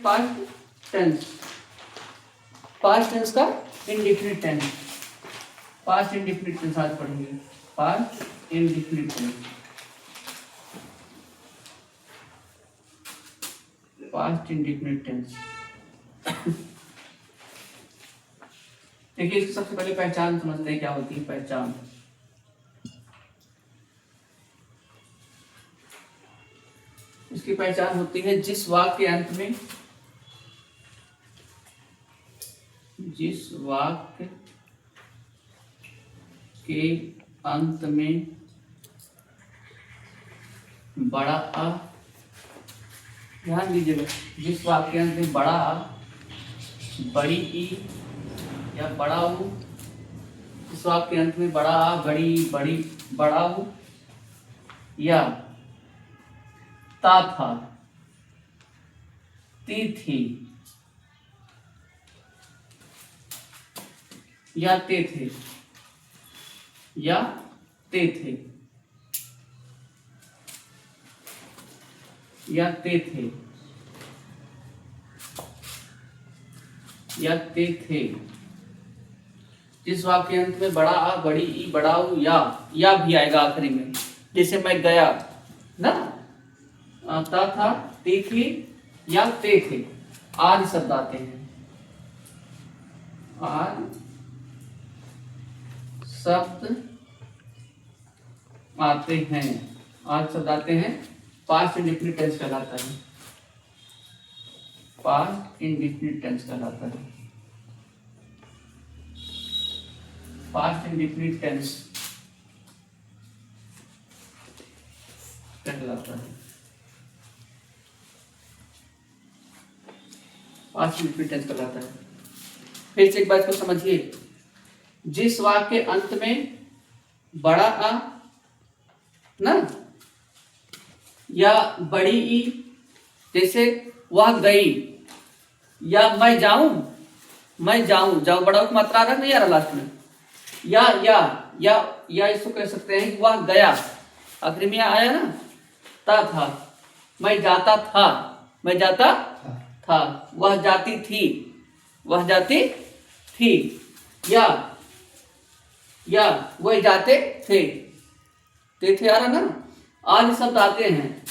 Past tense, past tense का indefinite tense, past indefinite tense आज पढ़ेंगे। Past indefinite tense, past indefinite tense. देखिए इसकी सबसे पहले पहचान समझते हैं क्या होती है। पहचान, इसकी पहचान होती है जिस वाक्य के अंत में, जिस वाक्य के अंत में बड़ा आ, ध्यान दीजिएगा, जिस वाक्य के अंत में बड़ा आ, बड़ी ई या बड़ा ऊ, इस वाक्य के अंत में बड़ा आ, बड़ी बड़ी बड़ा ऊ या ता था, ती थी या ते थे, या ते थे, या ते थे, या ते थे, जिस वाक्य के अंत में बड़ा आ, बड़ी ई, बड़ा ऊ या भी आएगा आखिरी में। जैसे मैं गया ना, ता था, ती थी या ते थे, आज शब्द आते हैं, आज शब्द आते हैं, आज शब्द आते हैं, पास्ट इंडेफिनिट टेंस कहलाता है, पास्ट इंडेफिनिट टेंस कहलाता है, पास्ट इंडेफिनिट टेंस कहलाता है, पास्ट इंडेफिनिट टेंस कहलाता है। फिर से एक बात को समझिए, जिस वाक्य के अंत में बड़ा आ ना या बड़ी ई, जैसे वह गई या मैं जाऊं, मैं जाऊं, जाऊं बड़ा की मात्रा आ रहा नहीं आ रहा लास्ट में, या इसको कह सकते हैं कि वह गया, आखिरी में आया ना, ता था, मैं जाता था, मैं जाता था, वह जाती थी, वह जाती थी, या वह जाते थे, ते आ रहा ना, आज शब्द आते हैं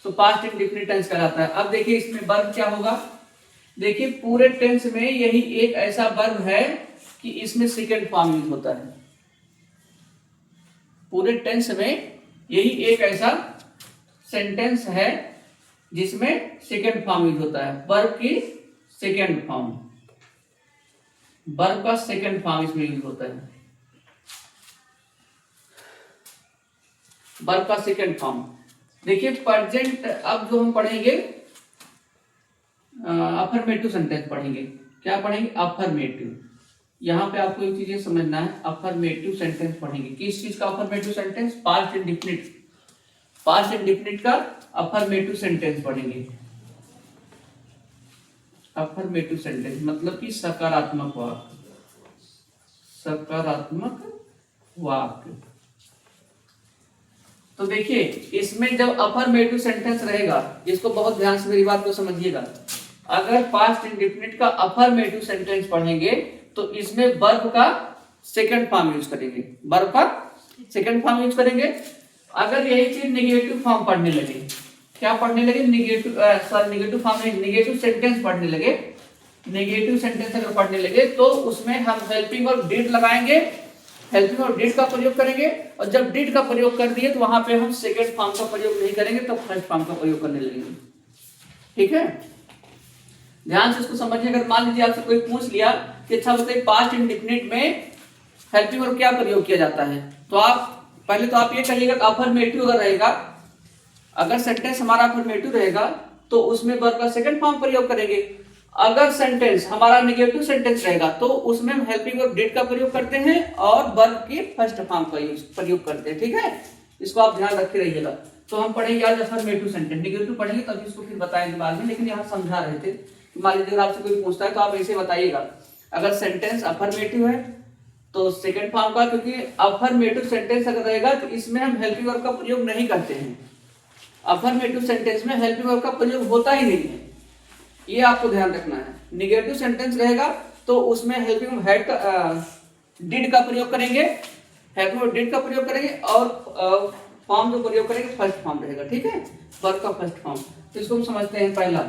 तो पास्ट इंडेफिनिट टेंस कहलाता है। अब देखिए इसमें वर्ब क्या होगा, देखिए पूरे टेंस में यही एक ऐसा वर्ब है कि इसमें सेकंड फॉर्म यूज होता है, पूरे टेंस में यही एक ऐसा सेंटेंस है जिसमें सेकंड फॉर्म यूज होता है, वर्ब की सेकंड फॉर्म, वर्ब का सेकंड फॉर्म इसमें यूज होता है, वर्ब का सेकंड फॉर्म। देखिए प्रेजेंट, अब जो हम पढ़ेंगे अफर्मेटिव सेंटेंस पढ़ेंगे। क्या पढ़ेंगे? अफर्मेटिव। यहाँ पे आपको एक चीजें समझना है, अफर्मेटिव सेंटेंस पढ़ेंगे। किस चीज का affirmative sentence? Past indefinite, past indefinite का अफर्मेटिव सेंटेंस पढ़ेंगे। अफर्मेटिव सेंटेंस मतलब कि सकारात्मक वाक्य, सकारात्मक वाक्य। तो देखिए इसमें जब अफर्मेटिव सेंटेंस रहेगा, इसको बहुत ध्यान से मेरी बात को समझिएगा, अगर पास्ट इंडेफिनिट का अफर्मेटिव सेंटेंस पढ़ेंगे तो इसमें वर्ब का सेकंड फॉर्म यूज करेंगे, वर्ब का सेकंड फॉर्म यूज करेंगे। अगर यही चीज नेगेटिव फॉर्म पढ़ने लगे, क्या पढ़ने लगे? नेगेटिव फॉर्म नहीं, नेगेटिव सेंटेंस पढ़ने लगे, नेगेटिव सेंटेंस अगर पढ़ने लगे तो उसमें हम हेल्पिंग और डिड लगाएंगे, हेल्पिंग और डिड का प्रयोग करेंगे, और जब डिड का प्रयोग कर दिए तो वहां पे हम सेकंड फॉर्म का प्रयोग नहीं करेंगे, तो फर्स्ट फॉर्म का प्रयोग करने लगेंगे। ठीक है, ध्यान से इसको समझिए। अगर मान लीजिए आपसे कोई पूछ लिया कि अच्छा बताइए पास्ट इंडेफिनिट में हेल्पिंग वर्ब क्या प्रयोग किया जाता है, तो आप पहले तो आप ये कहिएगा अफर्मेटिव अगर रहेगा, अगर सेंटेंस हमारा अफर्मेटिव रहेगा तो उसमें वर्ब का सेकंड फॉर्म प्रयोग करेंगे। अगर सेंटेंस हमारा नेगेटिव सेंटेंस रहेगा तो उसमें हम हेल्पिंग वर्ब डिड का प्रयोग करते हैं और वर्ब के फर्स्ट फॉर्म का प्रयोग करते हैं। ठीक है, इसको आप ध्यान रखे रहिएगा। तो हम पढ़ेंगे आज अफर्मेटिव सेंटेंस, नेगेटिव पढ़ेंगे तब इसको फिर बताएंगे बाद में, लेकिन यहाँ समझा रहे थे कि मान लीजिए अगर आपसे कोई पूछता है तो आप ऐसे बताइएगा, अगर सेंटेंस अफर्मेटिव है तो सेकंड फॉर्म का, क्योंकि अफर्मेटिव सेंटेंस अगर रहेगा तो इसमें हम हेल्पिंग वर्ब का प्रयोग नहीं करते हैं, अफर्मेटिव सेंटेंस में हेल्पिंग वर्ब का प्रयोग होता ही नहीं है। ये आपको ध्यान रखना है। निगेटिव सेंटेंस रहेगा तो उसमें हेल्पिंग हेड का डिड का प्रयोग करेंगे, हेल्पिंग डिड का प्रयोग करेंगे, और फॉर्म जो प्रयोग करेंगे फर्स्ट फॉर्म रहेगा, ठीक है, वर्ब का फर्स्ट फॉर्म। तो इसको हम समझते हैं पहला।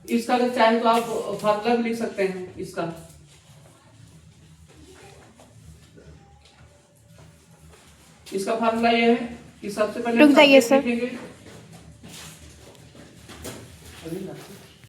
इसका अगर चाहे तो आप फार्मूला भी लिख सकते हैं इसका। इसका फार्मूला ये है कि सबसे पहले रुक जाइए सब्जेक्ट सर। लिखेंगे,